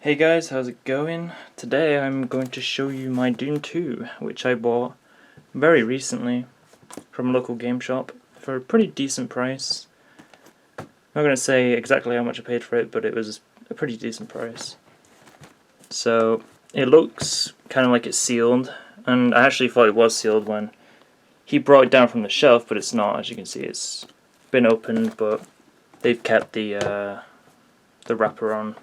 Hey guys, how's it going? Today I'm going to show you my Doom 2, which I bought very recently from a local game shop for a pretty decent price. I'm not going to say exactly how much I paid for it, but it was a pretty decent price. So it looks kind of like it's sealed, and I actually thought it was sealed when he brought it down from the shelf, but it's not. As you can see, it's been opened, but they've kept the wrapper on,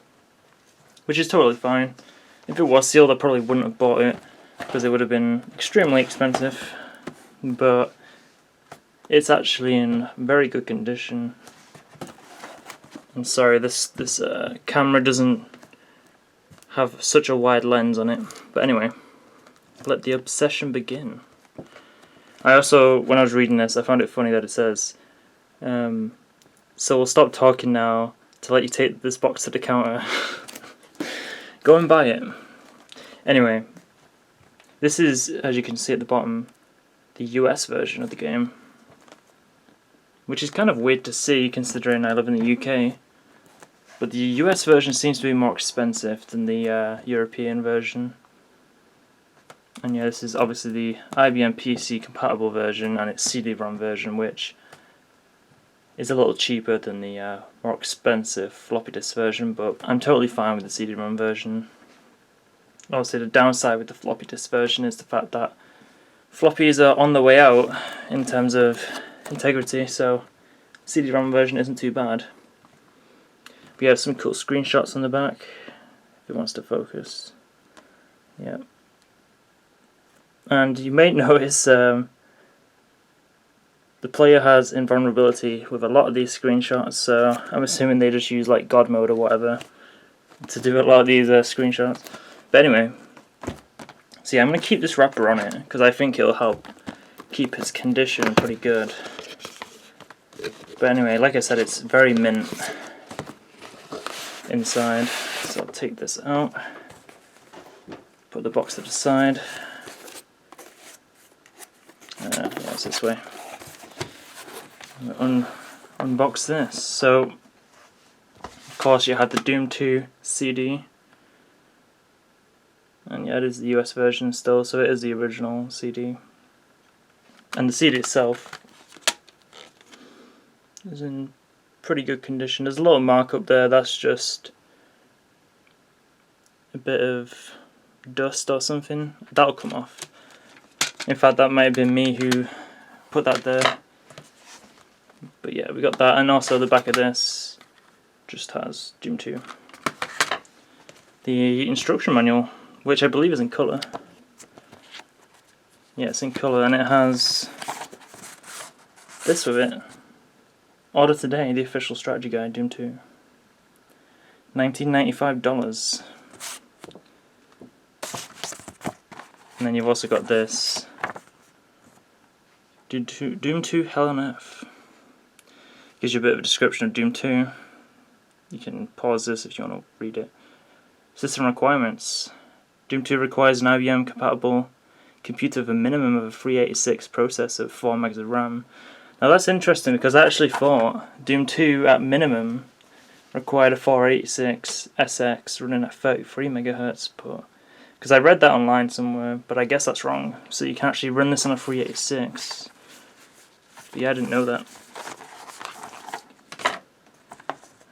which is totally fine. If it was sealed, I probably wouldn't have bought it because it would have been extremely expensive, but it's actually in very good condition. I'm sorry, this camera doesn't have such a wide lens on it, but anyway, let the obsession begin. I also, when I was reading this, I found it funny that it says, so we'll stop talking now to let you take this box to the counter. Go and buy it. Anyway, this is, as you can see at the bottom, the US version of the game, which is kind of weird to see considering I live in the UK. But the US version seems to be more expensive than the European version. And yeah, this is obviously the IBM PC compatible version, and its CD-ROM version, which is a little cheaper than the more expensive floppy disk version, but I'm totally fine with the CD-ROM version. Obviously the downside with the floppy disk version is the fact that floppies are on the way out in terms of integrity, so CD-ROM version isn't too bad. We have some cool screenshots on the back, if it wants to focus. Yeah. And you may notice the player has invulnerability with a lot of these screenshots, so I'm assuming they just use like God mode or whatever to do a lot of these screenshots. But anyway, so yeah, I'm going to keep this wrapper on it because I think it'll help keep its condition pretty good. But anyway, like I said, it's very mint inside, so I'll take this out, put the box to the side. Yeah, it's this way. Unbox this. So, of course, you had the Doom 2 CD, and yeah, it is the US version still, so it is the original CD. And the CD itself is in pretty good condition. There's a little markup there, that's just a bit of dust or something. That'll come off. In fact, that might have been me who put that there. But yeah, we got that, and also the back of this just has Doom 2. The instruction manual, which I believe is in colour. Yeah, it's in colour, and it has this with it. Order today, the official strategy guide, Doom 2. $19.95. And then you've also got this. Doom 2 Hell on Earth. Gives you a bit of a description of Doom 2. You can pause this if you want to read it. System requirements. Doom 2 requires an IBM compatible computer with a minimum of a 386 processor of 4 megs of RAM. Now that's interesting because I actually thought Doom 2 at minimum required a 486 SX running at 33 MHz, but because I read that online somewhere, but I guess that's wrong. So you can actually run this on a 386. But yeah, I didn't know that.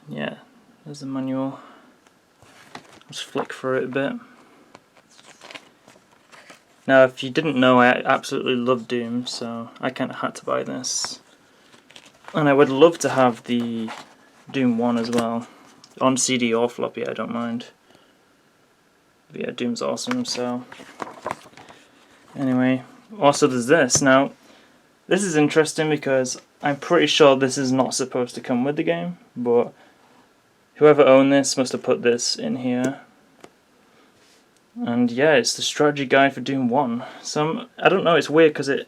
Yeah, there's the manual. Let's flick through it a bit. Now, if you didn't know, I absolutely love Doom, so I kind of had to buy this. And I would love to have the Doom 1 as well. On CD or floppy, I don't mind. But yeah, Doom's awesome, so... Anyway, also there's this. Now, this is interesting because I'm pretty sure this is not supposed to come with the game, but whoever owned this must have put this in here. And yeah, it's the strategy guide for Doom 1. So I don't know, it's weird because it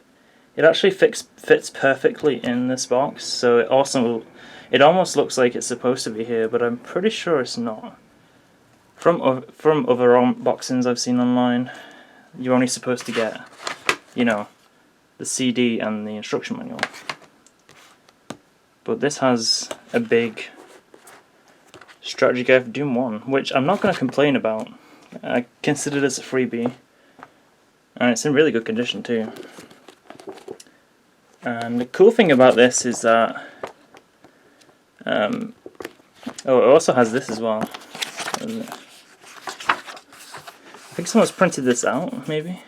actually fits perfectly in this box. So it almost looks like it's supposed to be here, but I'm pretty sure it's not. From other unboxings I've seen online, you're only supposed to get, you know, the CD and the instruction manual. But this has a big strategy guide for Doom 1, which I'm not going to complain about. I consider this a freebie, and it's in really good condition too. And the cool thing about this is that oh, it also has this as well. I think someone's printed this out, maybe.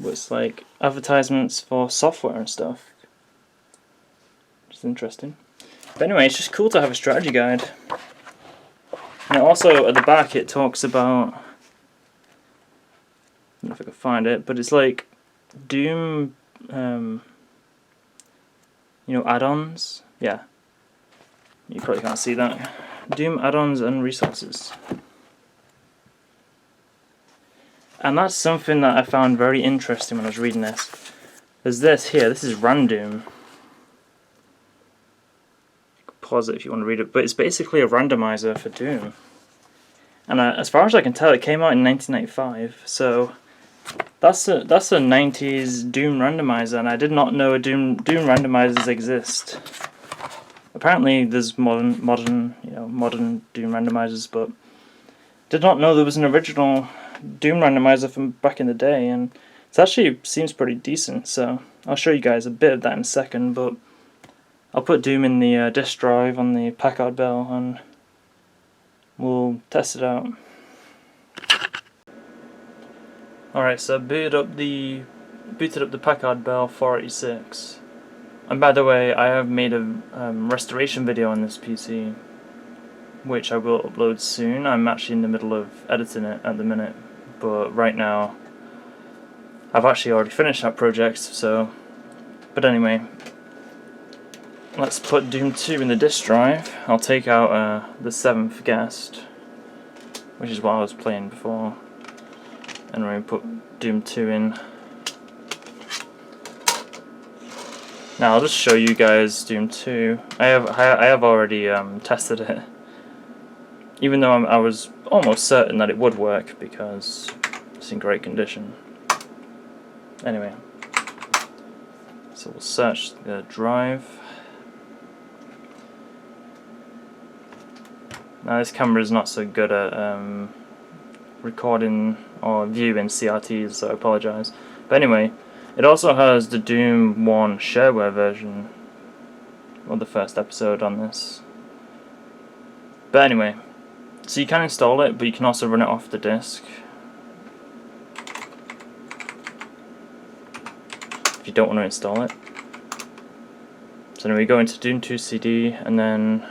But it's like advertisements for software and stuff. Which is interesting. But anyway, it's just cool to have a strategy guide. And also at the back it talks about, I don't know if I can find it, but it's like Doom, you know, add-ons. Yeah, you probably can't see that. Doom add-ons and resources. And that's something that I found very interesting when I was reading this. There's this here, this is RanDoom. You can pause it if you want to read it, but it's basically a randomizer for Doom. And as far as I can tell, it came out in 1995, so that's a 90s Doom randomizer, and I did not know Doom randomizers exist. Apparently there's modern Doom randomizers, but did not know there was an original Doom randomizer from back in the day, and it actually seems pretty decent, so I'll show you guys a bit of that in a second, but I'll put Doom in the disk drive on the Packard Bell and we'll test it out. Alright, so I booted up the Packard Bell 486, and by the way, I have made a restoration video on this PC, which I will upload soon. I'm actually in the middle of editing it at the minute, but right now I've actually already finished that project, so, but anyway, let's put Doom 2 in the disk drive. I'll take out the 7th guest, which is what I was playing before, and we're going to put Doom 2 in. Now I'll just show you guys Doom 2. I have already tested it, even though I was almost certain that it would work because it's in great condition. Anyway, so we'll search the drive. Now this camera is not so good at recording or viewing CRTs, so I apologise. But anyway, it also has the Doom 1 shareware version, or the first episode on this. But anyway, so you can install it, but you can also run it off the disk if you don't want to install it. So anyway, we go into Doom 2 CD and then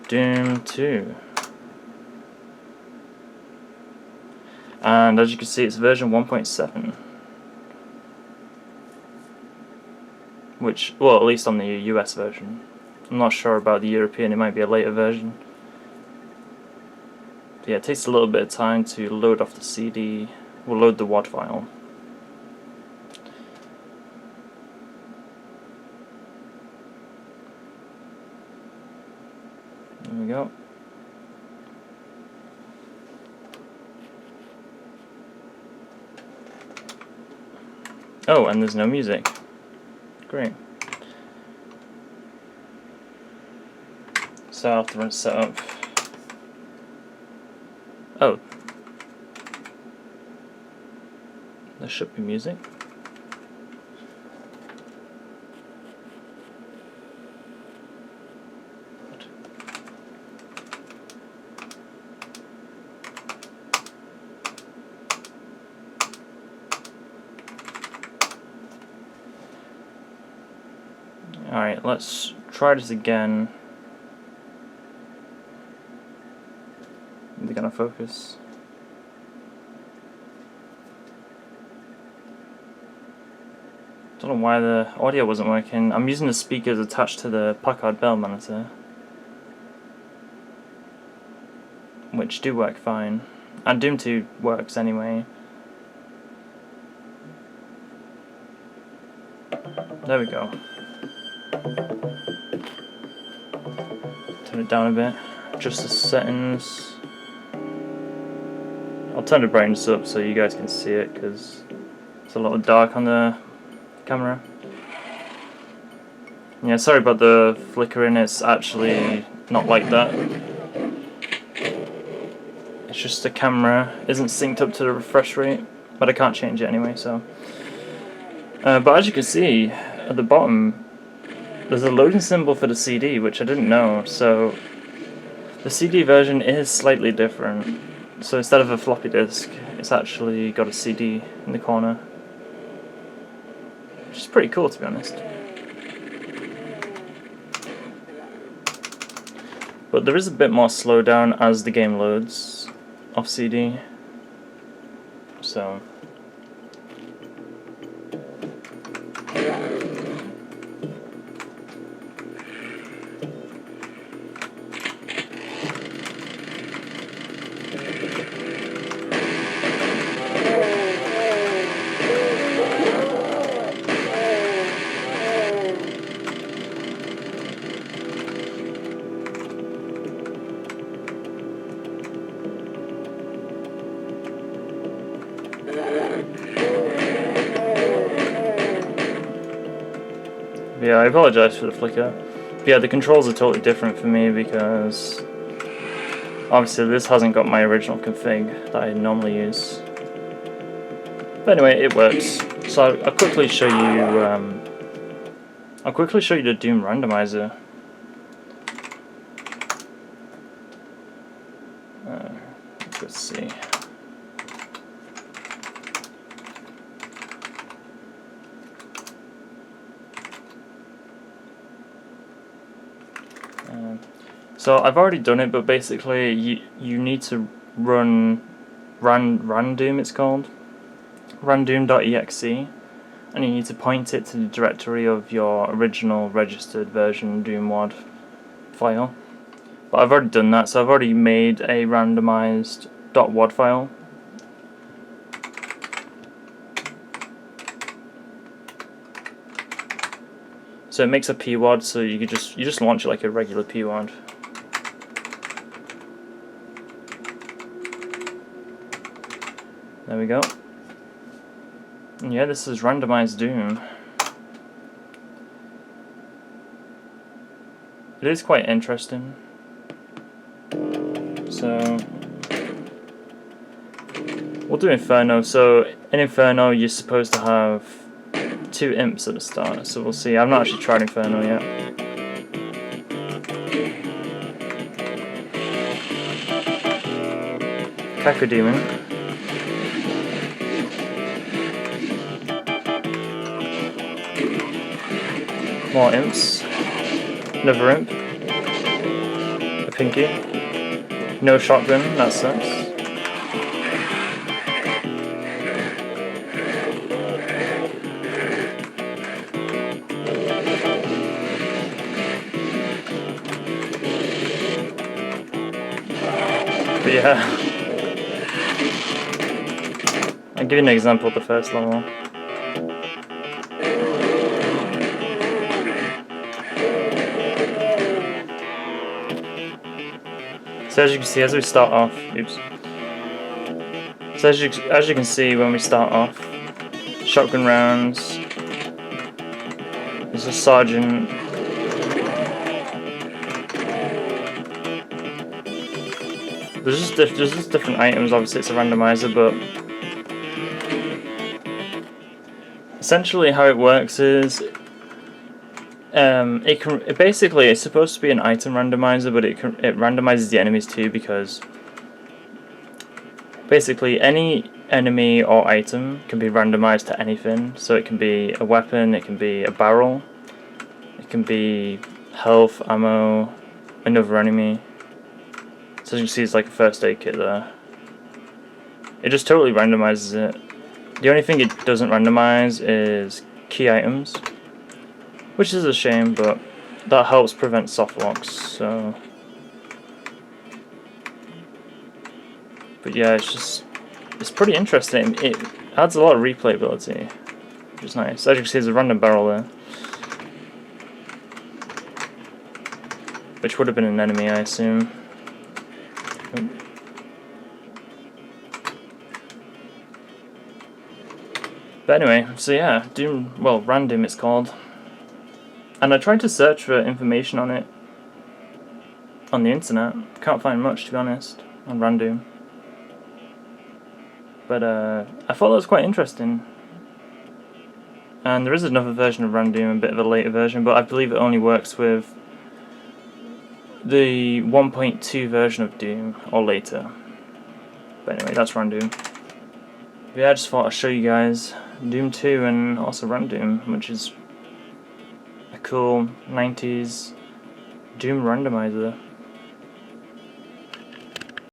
Doom 2. And as you can see, it's version 1.7. Which, well, at least on the US version. I'm not sure about the European, it might be a later version. But yeah, it takes a little bit of time to load off the CD. We'll load the WAD file. There we go. Oh, and there's no music. Great. So I'll have to run setup. Oh. There should be music. Alright, let's try this again. They're gonna focus. Don't know why the audio wasn't working. I'm using the speakers attached to the Packard Bell monitor, which do work fine. And Doom 2 works anyway. There we go. Turn it down a bit. Adjust the settings. I'll turn the brightness up so you guys can see it because it's a little dark on the camera. Yeah, sorry about the flickering, it's actually not like that. It's just the camera isn't synced up to the refresh rate, but I can't change it anyway, so. But as you can see, at the bottom, there's a loading symbol for the CD, which I didn't know, so the CD version is slightly different. So instead of a floppy disk, it's actually got a CD in the corner, which is pretty cool, to be honest. But there is a bit more slowdown as the game loads off CD, so. Yeah, I apologize for the flicker. But yeah, the controls are totally different for me because obviously this hasn't got my original config that I normally use. But anyway, it works. So I'll quickly show you. I'll quickly show you the Doom randomizer. Let's see. So I've already done it, but basically you need to run RanDoom, it's called, randoom.exe, and you need to point it to the directory of your original registered version doomwad file. But I've already done that, so I've already made a randomized .wad file. So it makes a pwad, so you just launch it like a regular pwad. There we go. And yeah, this is randomized Doom. It is quite interesting. So we'll do Inferno. So in Inferno you're supposed to have 2 imps at the start, so we'll see. I've not actually tried Inferno yet. Cacodemon. More imps. Another imp. A pinky. No shotgun, that sucks. But yeah, I'll give you an example of the first level. So as you can see, as we start off, So as you can see, when we start off, shotgun rounds. There's a sergeant. There's just different items. Obviously, it's a randomizer, but essentially how it works is basically it's supposed to be an item randomizer, but it randomizes the enemies too, because basically any enemy or item can be randomized to anything. So it can be a weapon, it can be a barrel, it can be health, ammo, another enemy. So as you can see, it's like a first aid kit there. It just totally randomizes it. The only thing it doesn't randomize is key items, which is a shame, but that helps prevent soft locks. So, but yeah, it's pretty interesting. It adds a lot of replayability, which is nice. As you can see, there's a random barrel there, which would have been an enemy, I assume. But anyway, so yeah, RanDoom it's called. And I tried to search for information on it on the internet. Can't find much, to be honest, on RanDoom. But I thought that was quite interesting. And there is another version of RanDoom, a bit of a later version, but I believe it only works with the 1.2 version of Doom, or later. But anyway, that's RanDoom. But yeah, I just thought I'd show you guys Doom 2 and also RanDoom, which is a cool 90s Doom randomizer.